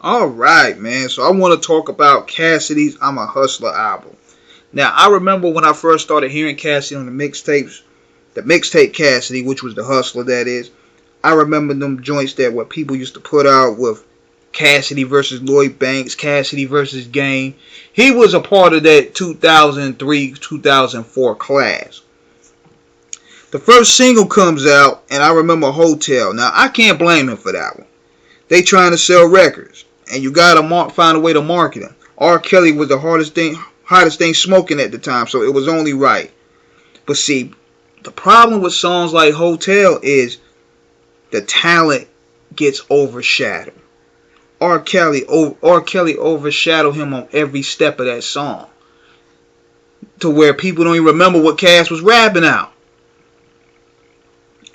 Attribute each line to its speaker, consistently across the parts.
Speaker 1: Alright, man. So I want to talk about Cassidy's I'm a Hustler album. Now, I remember when I first started hearing Cassidy on the mixtapes, the mixtape Cassidy, which was the Hustler, that is. I remember them joints that what people used to put out with Cassidy versus Lloyd Banks, Cassidy versus Game. He was a part of that 2003, 2004 class. The first single comes out, and I remember Hotel. Now, I can't blame him for that one. They trying to sell records, and you gotta find a way to market them. R. Kelly was the hottest thing smoking at the time, so it was only right. But see, the problem with songs like Hotel is the talent gets overshadowed. R. Kelly overshadowed him on every step of that song, to where people don't even remember what Cass was rapping out,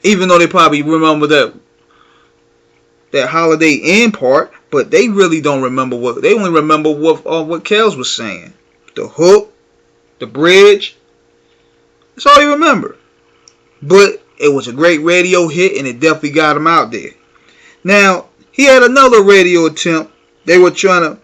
Speaker 1: even though they probably remember that Holiday Inn part, but they really don't remember they only remember what Kells was saying. The hook, the bridge, that's all you remember. But it was a great radio hit, and it definitely got him out there. Now, he had another radio attempt. They were trying to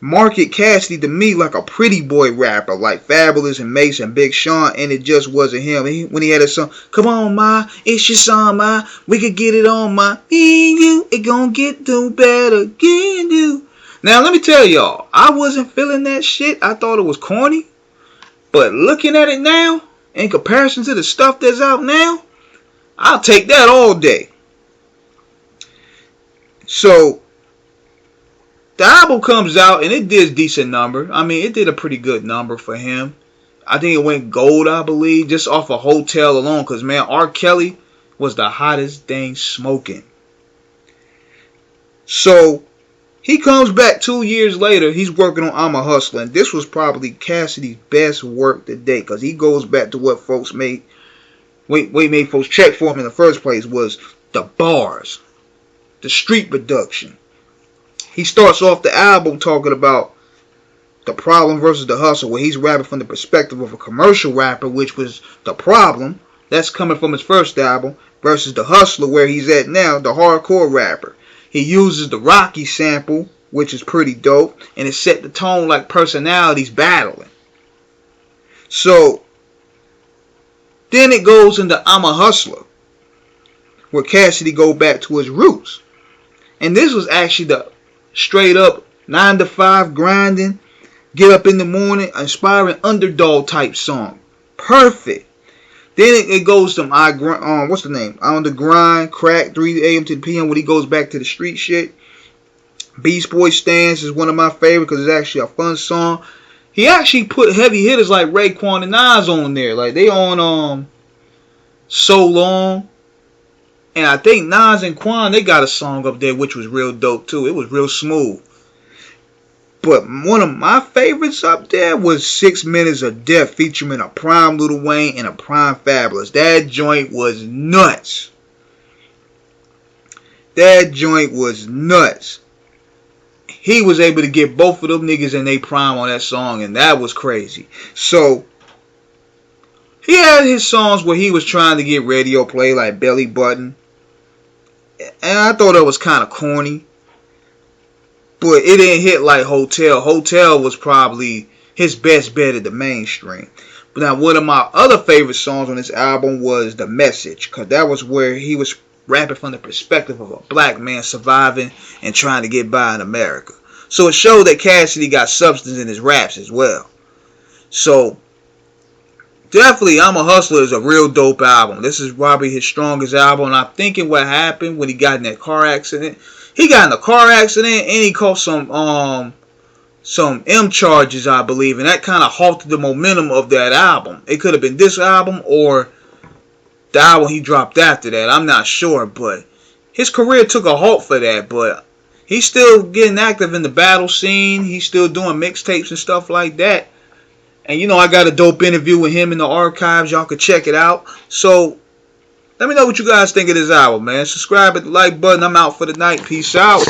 Speaker 1: market Cassidy to me like a pretty boy rapper, like Fabulous and Mace and Big Sean, and it just wasn't him. When he had a song, come on, ma, it's your song, ma, we could get it on, ma, me and you, it gon' get do better, get you. Now, let me tell y'all, I wasn't feeling that shit. I thought it was corny. But looking at it now, in comparison to the stuff that's out now, I'll take that all day. So, the album comes out, and it did a decent number. I mean, it did a pretty good number for him. I think it went gold, I believe, just off a Hotel alone. Because, man, R. Kelly was the hottest thing smoking. So, he comes back 2 years later. He's working on I'm a Hustler. And this was probably Cassidy's best work to date. Because he goes back to what folks made folks check for him in the first place was the bars. The street production. He starts off the album talking about the problem versus the hustle, where he's rapping from the perspective of a commercial rapper, which was the problem. That's coming from his first album, versus the hustler, where he's at now, the hardcore rapper. He uses the Rocky sample, which is pretty dope, and it set the tone like personalities battling. So, then it goes into I'm a Hustler, where Cassidy go back to his roots. And this was actually the straight up 9 to 5 grinding, get up in the morning, inspiring underdog type song. Perfect. Then it goes to what's the name? On the Grind, Crack, 3 a.m. to the p.m. when he goes back to the street shit. Beast Boy Stance is one of my favorites because it's actually a fun song. He actually put heavy hitters like Raekwon and Nas on there. Like they on So Long. And I think Nas and Quan, they got a song up there which was real dope too. It was real smooth. But one of my favorites up there was 6 Minutes of Death featuring a prime Lil Wayne and a prime Fabulous. That joint was nuts. That joint was nuts. He was able to get both of them niggas in their prime on that song, and that was crazy. So, he had his songs where he was trying to get radio play like Belly Button. And I thought that was kind of corny. But it didn't hit like Hotel. Hotel was probably his best bet at the mainstream. But now one of my other favorite songs on this album was The Message. Because that was where he was rapping from the perspective of a black man surviving and trying to get by in America. So it showed that Cassidy got substance in his raps as well. So, definitely, I'm a Hustler is a real dope album. This is probably his strongest album. And I'm thinking what happened when he got in that car accident. He got in a car accident and he caught some M charges, I believe. And that kind of halted the momentum of that album. It could have been this album or the album he dropped after that. I'm not sure. But his career took a halt for that. But he's still getting active in the battle scene. He's still doing mixtapes and stuff like that. And, you know, I got a dope interview with him in the archives. Y'all can check it out. So, let me know what you guys think of this album, man. Subscribe, hit the like button. I'm out for the night. Peace out.